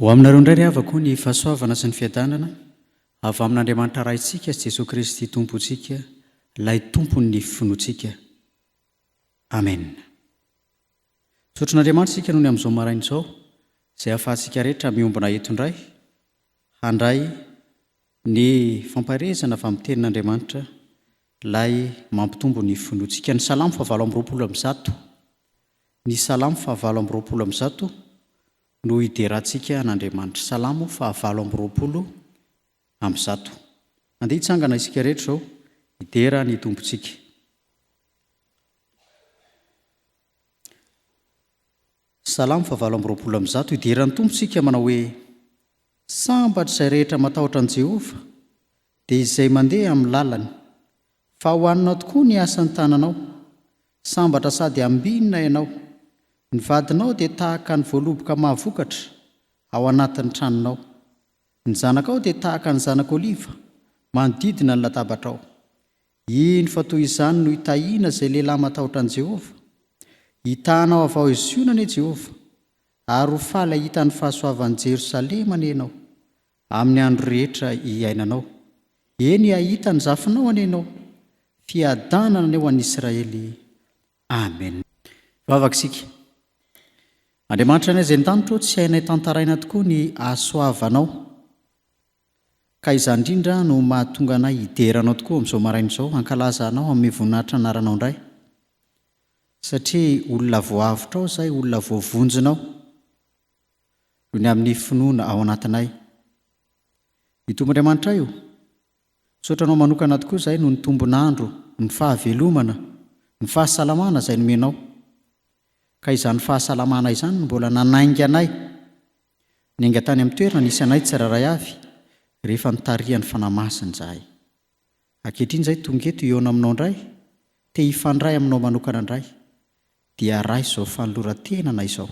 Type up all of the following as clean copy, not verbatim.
ho aminareo indray ry havako ny fahasoavana sy ny fiadanana avy amin'Andriamanitra raintsika sy Jesosy Kristy tompontsika, ilay tompony finoantsika. Amen. Sotron'Andriamanitra sika noho ny amin'izao maraina izao, izay ahafahantsika rehetra miombona eto indray, handray ny famparezana avy amin'ny tenin'Andriamanitra, ilay mampitombo ny finoantsika. Ny Salamo 7:20, ny Salamo 7:20 no hiderantsika n'Andriamanitra. Salamo 7:20. Andeha hitsangana isika rehetra izao, hidera ny tompontsika. Salamo 7:20 hideran'ny tompontsika manao hoe: sambatra izay rehetra matahotra an'i Jehova, dia izay mandeha amin'ny lalany, fa hohanina tokoa ny asan'ny tananao. Sambatra sady ambinina ianao, ny vadinao dia tahaka ny voaloboka mahavokatra ao anatin'ny tranonao. Ny zanakao dia tahaka ny zanak'oliva manodidina ny latabatrao. Iny fa toy izany no hitahiana izay lehilahy matahotra an'i Jehova. Hitahanao avao izy io anie Jehova, ary ho faly ahita ny fahasoavan'i Jerosalema anie ianao, amin'ny andro rehetra hiainanao. Eny ahita ny zafinao anie ianao, fiadanana eo an'i Israely. Amen. Vavaksika. Andriamanitra anay izay ny-danitra tsy hainay tantaraina tokoa ny ahasoavanao, ka izany indrindra no mahatonga anay hideranao tokoa amin'izao maraina izao, hankalaza anao amin'ny voninahitra anaranao indray, satria olona voavitra ao izay, olona voavonjinao noho ny amin'ny finoana ao anatinay. Ny tombon'Andriamanitra io, sotranao manokana tokoa izay no ny tombon'andro, ny fahavelomana, ny fahasalamana izay nomenao. Ka izany fahasalamana izany mbola nanainga anay nainga tany amin'ny toerana nisy anay tsiraray avy rehefa nitarihan'ny fanamasiny izahay. Ankehitriny izay tonga eto eo aminao indray, te hifandray aminao manokana indray, dia raha izao fanoloran-tenana izao.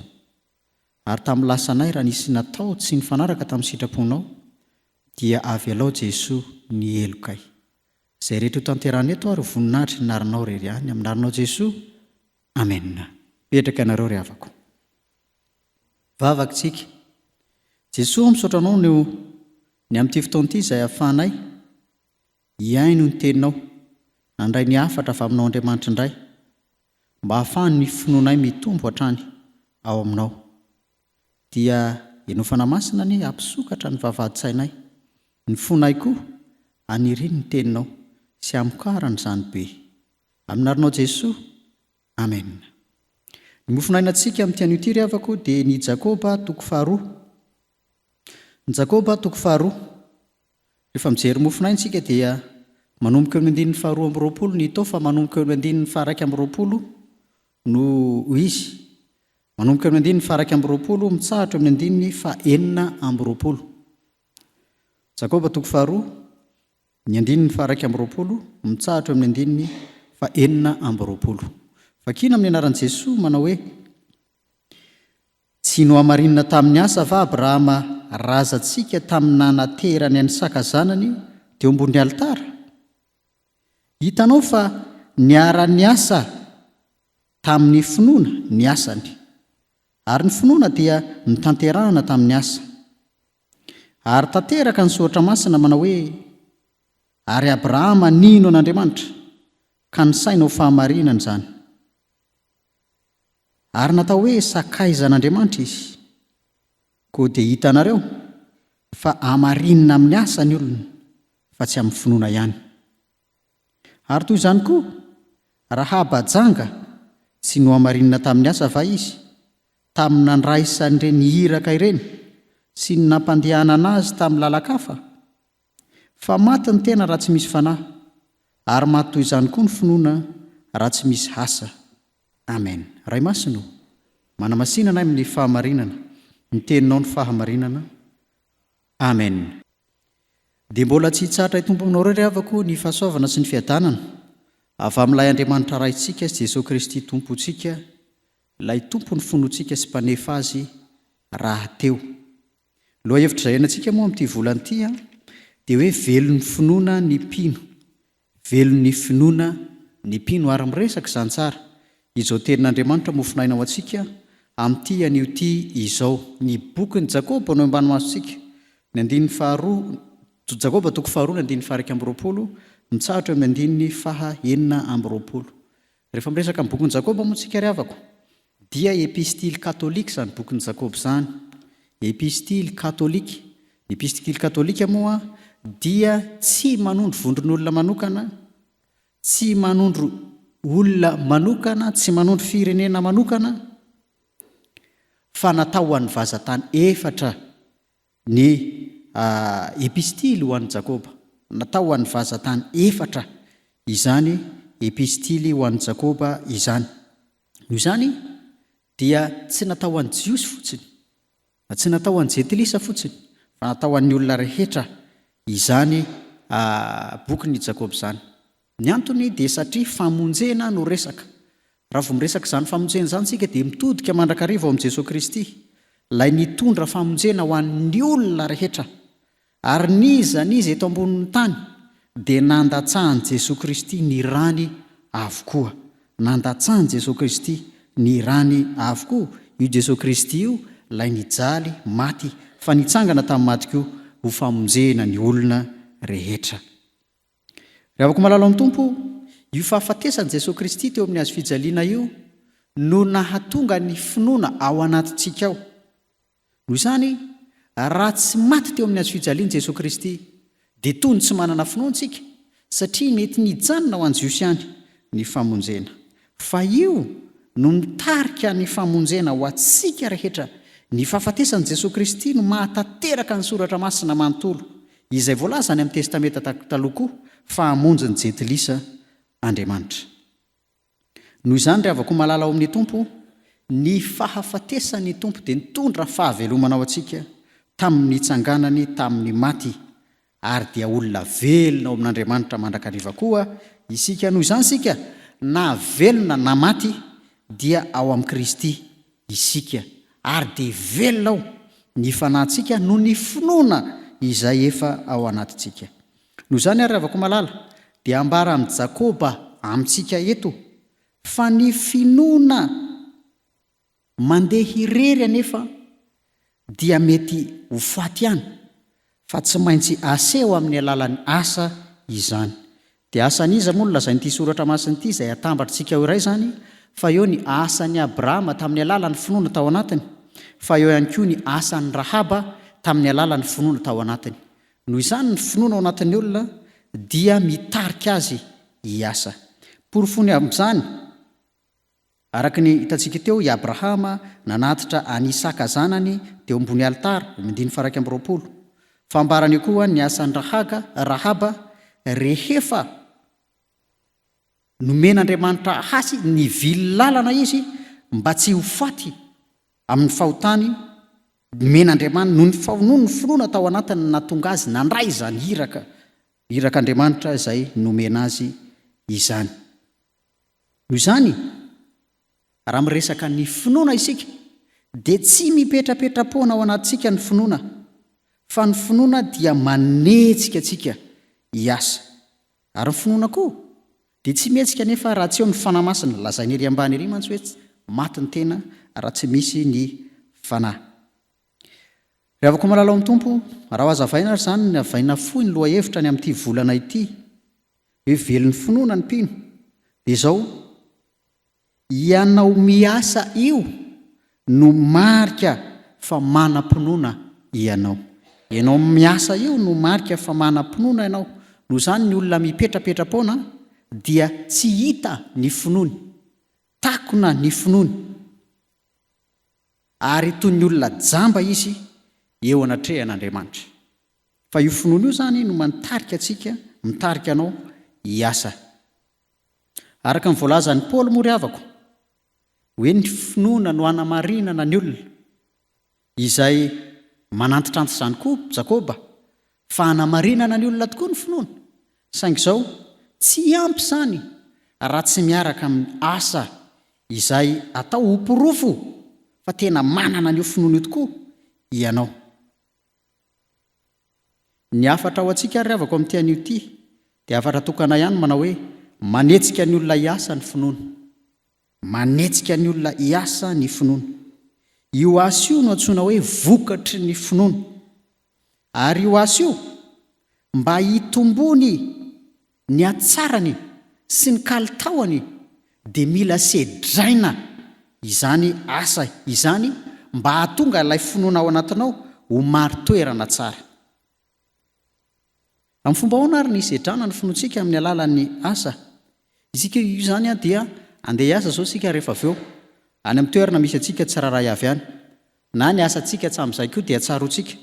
Ary tamin'ny lasanay raha nisy natao tsy nifanaraka tamin'ny sitraponao, dia avy alao Jesoa ny elokay. Izay rehetra ho tanterana eto ary voninahitra ny naranao rery ihany, amin'ny naranao Jesoa. Amen. Petraka ianareo ry havako. Vavaksika. Jesoa misaotranao no ny amin'ity fotoana ity izay ahafahanay hiaino ny teninao, nandray ny hafatra avy aminao Andriamanitra indray, mba ahafahany ny finoanay mitombo hatrany ao aminao. Dia enofana masina ny hampisokatra ny vavahady-tsainay, ny fonay koa aniriny ny teninao sy hamokarany izany be. Amin'ny naranao Jesoa. Amen. Ny mofinainantsika amin'ny tian'io ity ry havako dia ny Jakoba 4:2. Ny Jakoba 4:2. Rehefa mijery mofinaintsika dia manomboka eo amin'ny 2:20 ny tao, fa manomboka eo amin'ny 1:20 no izy. Manomboka eo amin'ny 1:20 mitsahatra eo amin'ny 4:20. Jakoba 4:2, ny 1:20 mitsahatra eo amin'ny 4:20. Vakina amin'ny anaran'i Jesoa manao hoe: tsy no hamarinina tamin'ny asa va Abrahama razantsika tamin'ny nanaterany any sakazanany teo ambony alitara? Hitanao fa niara-ny asa tamin'ny finoana ny asany, ary ny finoana dia nitanterahana tamin'ny asa. Ary tanteraka ny soratra masina manao hoe: ary Abrahama nino an'Andriamanitra, ka nisaina ho fahamarinana izany. Ary natao hoe sakaizan'Andriamanitra izy. Koa dia hitanareo fa hamarinina amin'ny asa ny olona, fa tsy amin'ny finoana ihany. Ary toy izany koa, raha bajanga tsy no hamarinina tamin'ny asa va izy, tamin'ny nandraisan'ireny hiraka ireny sy ny nampandehanana azy tamin'ny lalakafa? Fa maty ny tena raha tsy misy fanahy, ary maty toy izany koa ny finoana raha tsy misy asa. Amen. Ray masino, manamasinana amin'ny fahamarinana, ny teninao ny fahamarinana. Amen. Dia mbola tsy hitsahatra hitomponao ireo ry havako ny fahasoavana sy ny fiadanana avy amin'ilay Andriamanitra raintsika sy Jesosy Kristy tompontsika, ilay tompony finoantsika sy mpanefa azy raha teo. Lohahevitra izay iainantsika moa amin'ity volana ity dia hoe velon'ny finoana ny mpino. Velon'ny finoana ny mpino, ary miresaka izany tsara. Izao tenin'Andriamanitra mofinaina ao antsika amin'ity anio ty izao ny bokyny Jakoba no ambany masontsika ny andininy faharoa Jakoba toko faharoa ny andininy faha 120 mitsahatra amin'ny andininy faha 420 rehefa miresaka amin'ny bokyny Jakoba moa tsika ry havako dia epistily katolika zany bokyny Jakoba zany epistily katolika moa dia tsy manondro vondron'olona manokana tsy manondro olona manokana tsy manondro firenena manokana fa natao ho an'ny vazatany efatra ny epistily ho an'ny Jakoba natao ho an'ny vazatany efatra izany epistily ho an'ny Jakoba izany io zany dia tsy natao ho an'ny jiosy fotsiny tsy natao ho an'ny jetilisa fotsiny fa natao ho an'ny olona rehetra izany bokyny Jakoba zany ny antony dia satria famonjena no resaka raha vao miresaka izany famonjena izany sika dia mitodika mandrakariva ao amin'i Jesosy Kristy lay nitondra famonjena ho an'ny olona rehetra ary niza eto ambonin'ny tany dia nandatsahany Jesosy Kristy ny rany avokoa nandatsahany Jesosy Kristy ny rany avokoa io Jesosy Kristy io lay nijaly maty fa nitsangana tamin'ny maty koa ho famonjena ny olona rehetra raha avako malalo amin'ny tompo io fahafatesany Jesosy Kristy teo amin'ny azo fijaliana io no nahatonga ny finoana ao anatintsika ao noho izany raha tsy maty teo amin'ny azo fijaliana Jesosy Kristy dia tony tsy manana finoantsika satria mety nijanona ho an'ny jiosy ihany ny famonjena fa io no mitarika ny famonjena ho atsika rehetra ny fahafatesany Jesosy Kristy no mahatanteraka ny soratra masina manontolo izay voalaza any amin'ny testamenta taloha koa fa hamonjy ny jetilisa Andriamanitra noho izany ry havako malala ao amin'ny tompo ny fahafatesany tompo dia nitondra fahavelomana ao antsika tamin'ny tsanganany tamin'ny maty ary dia olona velona ao amin'Andriamanitra mandrakariva koa isika noho izany sika na velona na maty dia ao amin'ny Kristy isika ary dia velona ao ny fanahintsika no ny finoana izay efa ao anatintsika noho izany ary havako malala dia ambara amin'ny Jakoba amintsika eto fa ny finoana mandeha irery anefa dia mety ho faty ihany fa tsy maintsy aseho amin'ny alalan'ny asa izany dia asan'iza moa no lazain'ity soratra masin'ity izay atambatritsika iray zany fa eo ny asan'ny Abrahama tamin'ny alalan'ny finoana tao anatiny fa eo ihany koa ny asan'ny Rahaba tamin'ny alalan'ny finoana tao anatiny noho izany ny finoana ao anatin'ny olona dia mitarika azy hiasa porofony amin'izany araka ny hitantsika teo i Abrahama nanatitra any Isaka zanany teo ambony alitara mindiny faha 120 fambarany koa ny asan'ny Rahaba rehefa nomen'Andriamanitra hasy ny vily lalana izy mba tsy ho faty amin'ny fahotany men'Andriamanitra noho ny finoana tao anatiny natonga azy nandray izany irak'Andriamanitra izay nomena azy izany noho izany raha miresaka ny finoana isika dia tsy mipetrapetra-poana ao anatintsika ny finoana fa ny finoana dia manetsika atsika hiasa ary ny finoana koa dia tsy mihetsika nefa raha tsy eo ny fanahy masina lazainy ery ambany ery mantsy hoe maty ny tena raha tsy misy ny fanahy raha avako malala ao amin'ny tompo raha ho azavaina ary zany ny avaina fohy ny loha hevitra ny amin'ity volana ity hoe velon'ny finoana ny mpino dia izao ianao miasa io no marika fa manam-pinoana ianao miasa io no marika fa manam-pinoana ianao noho izany ny olona mipetrapetra-poana dia tsy hita ny finoany takona ny finoany ary toy ny olona jamba izy eo anatrehan'Andriamanitra fa io finoana io zany no mitarika atsika mitarika anao hiasa araka ny voalazan'ny Paoly moa ry havako hoe ny finoana no hanamarinana ny olona izay manantitrantitra izany koa Jakoba fa hanamarinana ny olona tokoa ny finoana saingy izao tsy ampy izany raha tsy miaraka amin'ny asa izay atao ho porofo fa tena manana an'io finoana io tokoa ianao ny afatra ao antsika ary avako amin'ity an'io ity dia afatra tokana ihany manao hoe manetsika ny olona hiasa ny finoana manetsika ny olona hiasa ny finoana io asa io no antsoina hoe vokatry ny finoana, ary io asa io mba hitombony ny atsarany sy ny kalitaony dia mila sedraina izany asa izany mba hahatonga ilay finoana ao anatinao ho mari-toerana tsara. Amin'ny fomba ahoana ary ny sedrana ny finoantsika amin'ny alalan'ny asa? Isika io izany dia andeha hiasa zao sika rehefa avy eo any amin'ny toerana misy antsika tsiraray avy any, na ny asantsika tsy amin'izay koa dia tsaroantsika.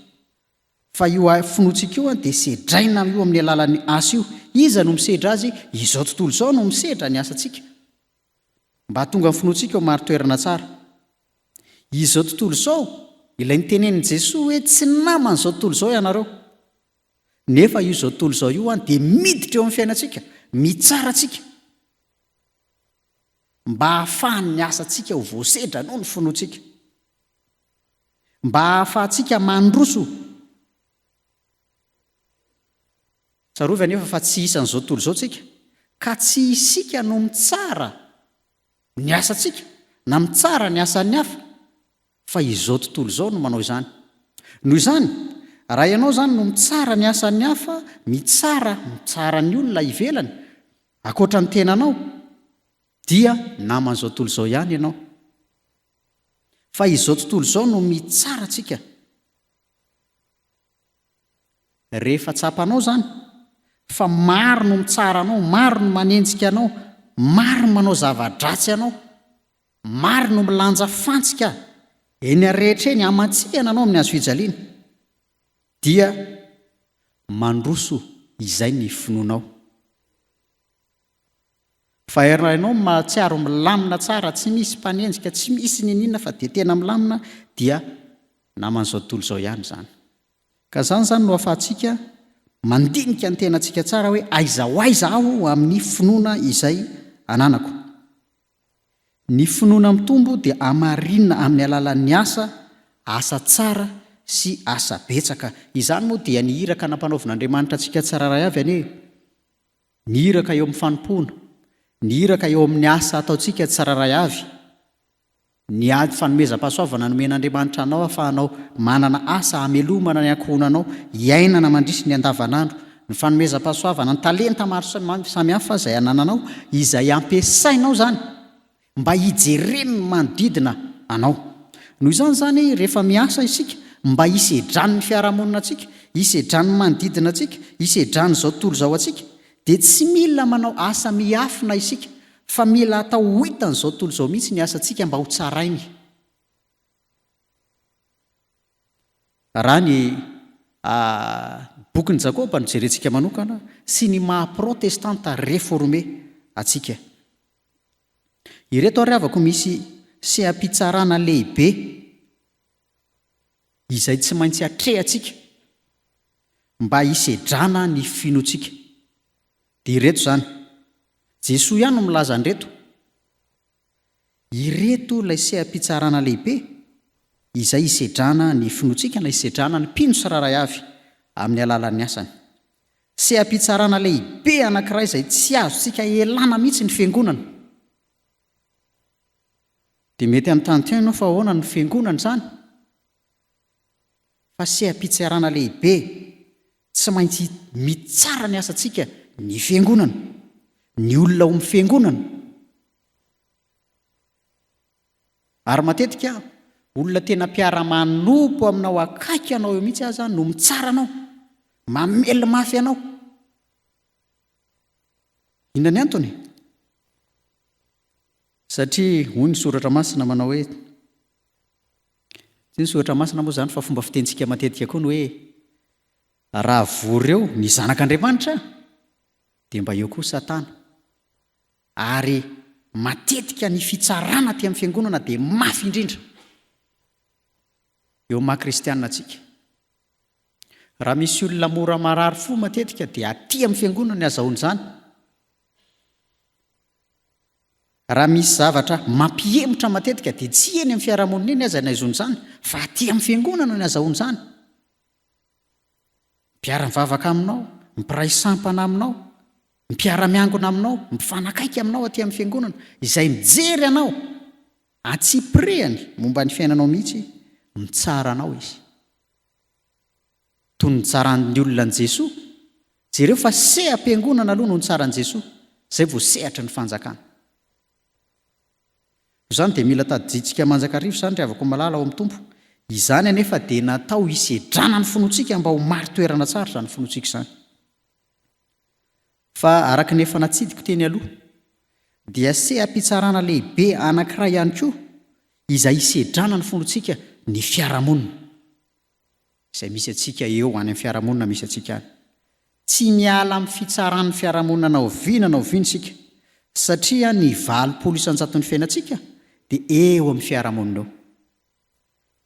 Fa io finoantsika io dia sedraina io amin'ny alalan'ny asa io. Iza no misedra azy? Izao tontolo izao no misedra ny asantsika mba hahatonga ny finoantsika ho mari-toerana tsara. Izao tontolo izao ilay nitenenin'i Jesosy hoe tsy namana izao tontolo izao ianareo, nefa io izao tontolo izao io dia miditra eo amin'ny fiainantsika, mitsara antsika mba hahafahan'ny asantsika ho voasedra noho ny finoantsika, mba hahafahantsika mandroso. Tsarovy anefa fa tsy isan'izao tontolo izao tsika, ka tsy isika no mitsara ny asantsika na mitsara ny asan'ny hafa, fa izao tontolo izao no manao izany. Noho izany, raha ianao izany no mitsara ny asan'ny hafa, mitsara ny olona ivelany akoatra ny tenanao, dia naman'izao tontolo izao ihany ianao. Fa izao tontolo izao no mitsara antsika. Rehefa tsapanao izany fa maro no mitsara anao, maro no manenjika anao, maro no manao zava-dratsy anao, maro no milanja fantsika eny rehetra eny hamantsihana anao amin'ny hazo fijaliana, dia mandroso izay ny finoanao. Fa ianao mahatsiaro milamina tsara, tsy misy mpanenjika, tsy misy ninina, fa dia tena milamina, dia naman'izao tontolo izao ihany izany. Ka izany izany no ahafahantsika mandinika ny tenantsika tsara hoe aiza ho aiza aho amin'ny finoana izay ananako. Ny finoana mitombo dia hamarinina amin'ny alalan'ny asa tsara sy asa betsaka. Izany moa dia ny hiraka nampanaovin'Andriamanitra antsika tsiraray avy anie, ny hiraka eo amin'ny fanompoana, ny hiraka eo amin'ny asa ataontsika tsiraray avy, ny ady fanomezam-pahasoavana nomen'Andriamanitra anao ahafahanao manana asa hamelomana ny ankohonanao, iainana mandrisi ny andavanandro, ny fanomezam-pahasoavana, ny talenta maro samihafa izay anananao, izay ampiasainao izany mba hijereny ny manodidina anao. Noho izany izany rehefa miasa isika mba hisedrany ny fiarahamonina antsika, hisedrany ny manodidina antsika, hisedrany izao tontolo izao antsika, dia tsy mila manao asa miafina isika, fa mila atao hitan'izao tontolo izao mihitsy ny asantsika mba ho tsarainy. Raha ny bokin'ny Jakoba no jerentsika manokana sy ny maha-protestanta réformé atsika, ireto ary avako misy seha-pitsarana lehibe izay tsy maintsy atrehantsika mba hisedrana ny finoantsika. Dia ireto izany, Jesoa ihany no milaza an'ireto. Ireto ilay seha-pitsarana lehibe izay hisedrana ny finoantsika na hisedrana ny mpino tsiraray avy amin'ny alalan'ny asany. Seha-pitsarana lehibe anankiray izay tsy azontsika elana mihitsy ny fiangonana. Dia mety anontany ianao fa ahoana ny fiangonana izany? Fa seha-pitsarana lehibe tsy maintsy mitsara ny asantsika ny fiangonana, ny olona ao amin'ny fiangonana. Ary matetika olona tena mpiara-manompo aminao, akaiky anao eo mihitsy aza no mitsara anao, mamely mafy anao. Inona ny antony? Satria hoy ny soratra masina manao hoe, tsy ny soratra masina moa izany fa fomba fitentsika matetika koa ny hoe raha vory eo ny zanak'Andriamanitra dia mba eo koa Satana. Ary matetika ny fitsarana aty amin'ny fiangonana dia mafy indrindra eo maha-kristianina antsika. Raha misy olona mora marary fo matetika dia aty amin'ny fiangonana ny azahoany izany. Raha misy zavatra mampiemotra matetika dia tsy eny amin'ny fiarahamonina eny aza ny azahoany izany, fa aty amin'ny fiangonana ny azahoany izany. Mpiara-mivavaka aminao, mpiray sampana aminao, mpiara-miangona aminao, mifanakaiky aminao aty amin'ny fiangonana, izay mijery anao atsiprehany momba ny fiainanao mihitsy mitsaranao izy toy ny tsaran'ny olona ny Jesoa. Jereo fa seha-piangonana aloha no nitsaran'i Jesoa, zay vao sehatra ny fanjakana. Izany dia mila tadiditsika manjakarivo izany ravako malala ao amin'ny Tompo. Izany anefa dia natao hisedrana ny finoantsika mba ho maro toerana tsara izany finoantsika izany. Fa araka ny efa natsidiko teny aloha dia seha-pitsarana lehibe anankiray ihany koa izay hisedrana ny finoantsika ny fiarahamonina izay misy atsika eo any amin'ny fiarahamonina misy atsika any. Tsy miala amin'ny fitsaran'ny fiarahamonina na oviana na oviana isika satria ny 80% ny fiainantsika dia eo amin'ny fiarahamonina eo.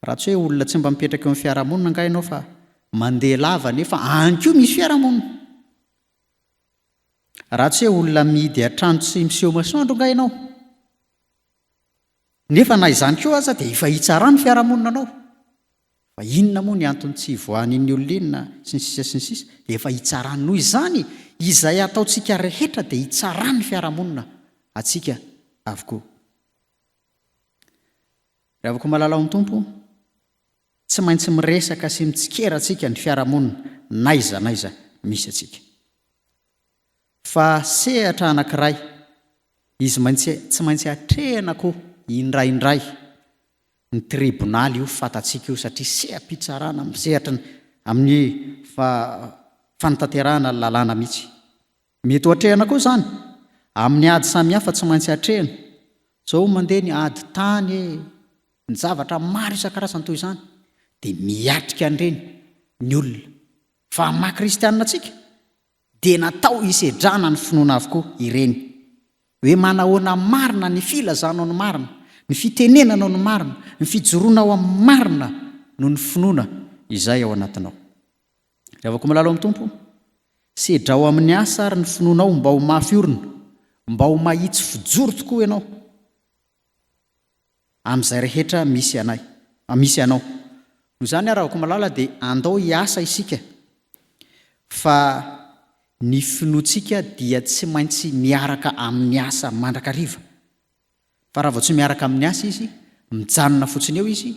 Raha tsy hoe olona tsy mba mipetraka eo amin'ny fiarahamonina nga ianao fa mandeha lava nefa ankoa misy fiarahamonina. Raha tsy hoe olona mihidy atrano tsy miseho masoandro nga ianao nefa na izany koa aza dia efa hitsarany fiarahamonina anao. Fa inona moa ny antony tsy voan'iny olona inona sy ny sisa sy ny sisa, efa hitsarany noho izany izay ataontsika rehetra dia hitsarany fiarahamonina atsika avokoa. Ravako malala ao amin'ny Tompo, tsy maintsy miresaka sy mitsikera atsika ny fiarahamonina naiza misy atsika. Fa sehatra anankiray izy tsy maintsy atrehana koa indraindray ny tribonaly io fatatsika io satria seha-pitsarana misehatra amin'ny fanatanterahana lalàna mihitsy. Mety ho atrehana koa izany amin'ny ady samihafa, tsy maintsy atrehana. Zao mandeha ny ady tany ny zavatra maro isan-karazany toy izany dia miatrika an'ireny ny olona. Fa maha-kristianina atsika dia natao hisedrana ny finoana avokoa ireny, hoe manahoana marina ny filazanao ny marina, ny fitenenanao ny marina, ny fijoroanao amin'ny marina no ny finoana izay ao anatinao. Ravako malala ao amin'ny Tompo, sedrao amin'ny asa ary ny finoanao mba ho mafy orina, mba ho mahitsy fijoro tokoa ianao amin'izay rehetra misy anao. Noho izany ravako malala dia andao hiasa isika, fa ny finoantsika dia tsy maintsy miaraka amin'ny asa mandrakariva. Fa raha vao tsy miaraka amin'ny asa izy, mijanona fotsiny eo izy,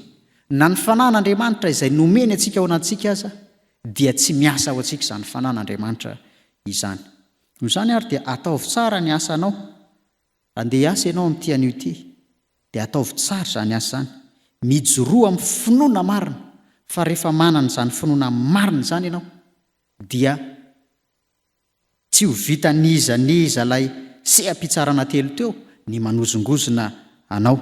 na ny fanan'Andriamanitra izay nomeny atsika ao anatintsika aza dia tsy miasa ao antsika izany fanan'Andriamanitra izany. Noho izany ary dia ataovy tsara ny asanao. Andeha hiasa ianao amin'ity anio ity dia ataovy tsara izany asa izany, mijoroa amin'ny finoana marina. Fa rehefa manana izany finoana marina izany ianao dia tsy ho vita niza ilay seha-pitsarana telo teo ny manozongozona anao.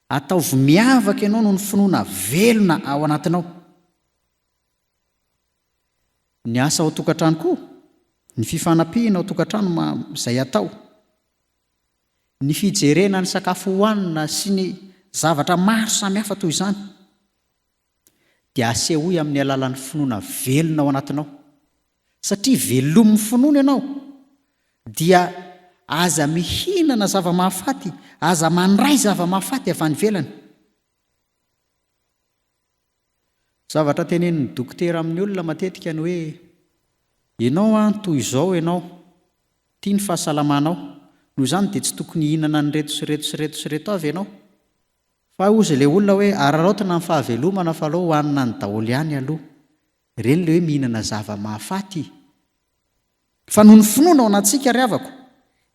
Ataovy miavaka ianao noho ny finoana velona ao anatinao. Ny asa ao tokantrano koa, ny fifanampiana ao tokantrano izay atao, ny fijerena ny sakafo hohanina sy ny zavatra maro samihafa toy izany dia asehoy amin'ny alalan'ny finoana velona ao anatinao. Satria velomin'ny finoana ianao dia aza mihinana zava-mahafaty, aza mandray zava-mahafaty avy any ivelany. Zavatra tenenin'ny dokotera amin'ny olona matetika ny hoe ianao toy izao ianao, tia ny fahasalamanao, noho izany dia tsy tokony hihinana ny reto avy ianao. Fa ozy ilay olona hoe araraotina ny fahavelomana fa aloha hohanina ny daholo ihany aloha. Ireny ilay hoe mihinana zava-mahafaty. Fa noho ny finoana ao anatsika ry havako,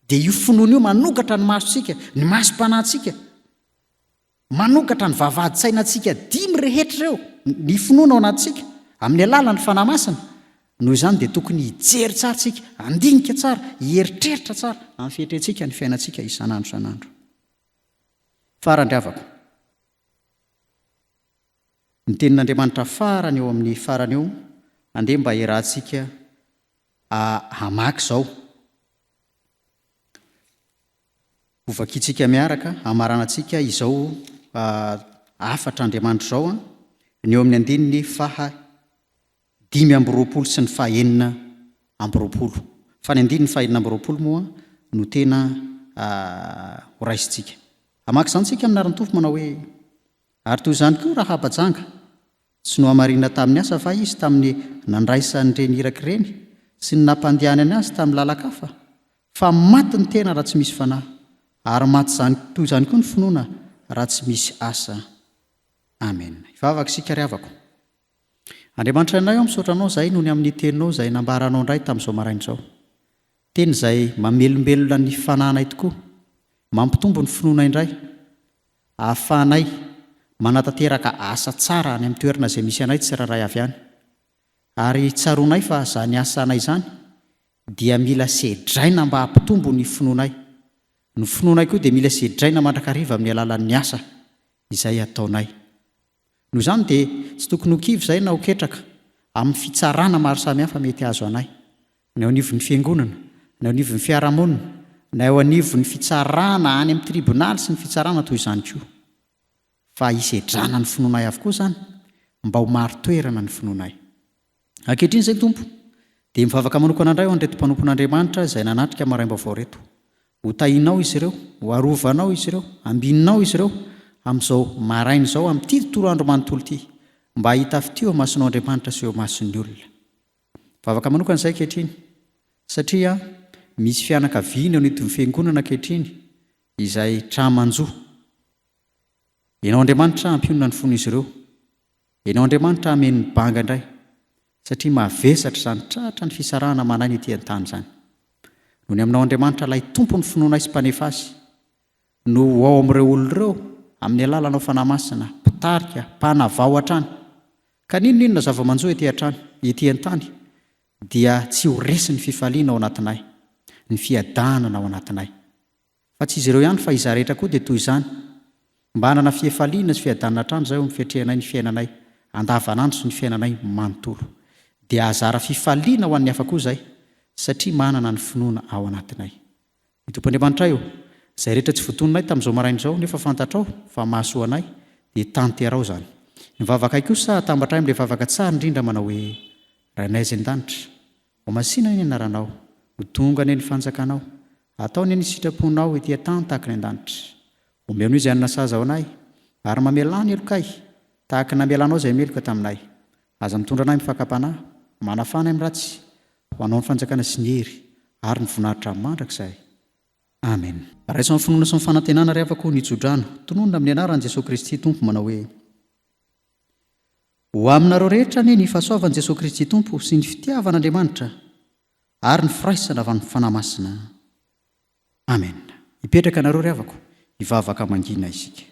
dia io finoana io manokatra ny masontsika, ny masom-panahintsika, manokatra ny vavahady-tsainantsika dimy rehetra ireo, ny finoana ao anatsika amin'ny alalan'ny fanahy masina. Noho izany dia tokony hijery tsara tsika, handinika tsara, hieritreritra tsara amin'ny fihetrentsika ny fiainantsika isanandro isanandro. Farany havako, ny tenin'Andriamanitra farany eo amin'ny farany eo, andeha mba hiarahantsika hamaky izao. Hovakitsika miaraka hamaranantsika izao afatra Andriamanitra izao, ny eo amin'ny andininy 5:20 sy ny 6:20. Fa ny andininy 6:20 moa no tena horaisintsika. Hamaky izany tsika amin'ny anaran'ny Tompo manao hoe ary toy izany koa raha habajanga tsy no hamarina tamin'ny asa fa izy tamin'ny nandraisan'ireny iraka ireny sy ny nampandehanany azy tamin'ny lalakafa, fa maty ny tena raha tsy misy fanahy ary maty zany toy izany koa ny finoana raha tsy misy asa. Amen. Ivavaka isika ry havako. Andriamanitra anay ao misaotranao izay noho ny amin'ny teninao izay nambaranao indray tamin'izao marain'izao. Teny izay mamelombelona ny fananay tokoa, mampitombo ny finoana indray, ahafahanay manatanteraka asa tsara any amin'ny toerana izay misy anay tsy raray avy any. Ary tsaroanay fa izany asanay izany dia mila sedraina mba hampitombo ny finoanay. Ny finoanay koa dia mila sedraina mandrakariva amin'ny alalan'ny asa izay ataonay. Noho izany dia tsy tokony ho kivy izay na ho ketraka amin'ny fitsarana maro samihafa mety azo anay, na eo anivon'ny fiangonana, na eo anivon'ny fiarahamonina, na eo anivon'ny fitsarana any amin'ny tribonaly sy ny fitsarana toy izany koa. Fa hisedrana ny finoanay avokoa izany mba ho maro toerana ny finoanay. Ankehitriny izay Tompo, dia mivavaka manokana indray ho an'ireto mpanompon'Andriamanitra izay nanatrika maraim-baovao reto. Ho tahinao izy ireo, ho arovanao izy ireo, ambininaao izy ireo amin'izao maraina izao, amin'ity tontolo andro manontolo ity, mba hita fitio eo masonao Andriamanitra sy eo mason'ny olona. Mivavaka manokana izay ankehitriny, satria misy fianakaviana eo anitin'ny fiangonana ankehitriny izay tramanjoa. Ianao Andriamanitra hampionona ny fon'izy ireo. Ianao Andriamanitra hameny ny banga indray, satria mavesatra izany tratra ny fisarahana manainy ety an-tany izany. Noho ny aminao Andriamanitra ilay tompo ny finoanay sy mpanefa azy, no ao amin'ireo olona ireo amin'ny alalanao fanahy masina, mpitarika, mpanavao hatrany. Ka ninon'inona zava-manjoa ety an-tany dia tsy ho resy ny fifaliana ao anatinay, ny fiadanana ao anatinay. Fa tsy izy ireo ihany fa iza rehetra koa dia toy izany. Mba hanana fifaliana sy fiadanana hatrany izay eo amin'ny fiatrehanay ny fiainanay andavanandro sy ny fiainanay manontolo. Dia azara fifaliana ho an'ny hafa koa izay, satria manana ny finoana ao anatinay. Ny Tompo Andriamanitra io, izay rehetra tsy voatononay tamin'izao marain'izao nefa fantatrao fa mahasoa anay, dia tanterao izany. Ny vavakay kosa tambatra amin'ilay vavaka tsara indrindra manao hoe: Ranay izay an-danitra, ho masiana ny anaranao, ho tonga ny fanjakanao, ataony ny sitraponao ety an-tany tahaka ny an-danitra. Omeonao izay hanina saza ao anay, ary mamelany elokay tahaka namelanao izay meloka taminay. Aza mitondra anay mifankam-panahy, manafana amin'ny ratsy, ho anao ny fanjakana sy ny hery ary ny voninahitra mandrakizay. Amen. Raisa amin'ny finoana sy ny fanantenana ry havako ny tsodrano, tononona amin'ny anaran'i Jesosy Kristy Tompo manao hoe: ho aminareo rehetra anie ny fahasoavan'i Jesosy Kristy Tompo sy ny fitiavan'Andriamanitra ary ny firaisana avy amin'ny fanahy masina. Amen. Hipetraka nareo ry havako, hivavaka mangina isika.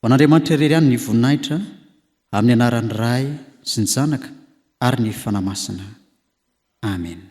Ho an'Andriamanitra irery ihany ny voninahitra amin'ny anaran'ny Ray sy ny Zanaka ary ny fanahy masina. Amen.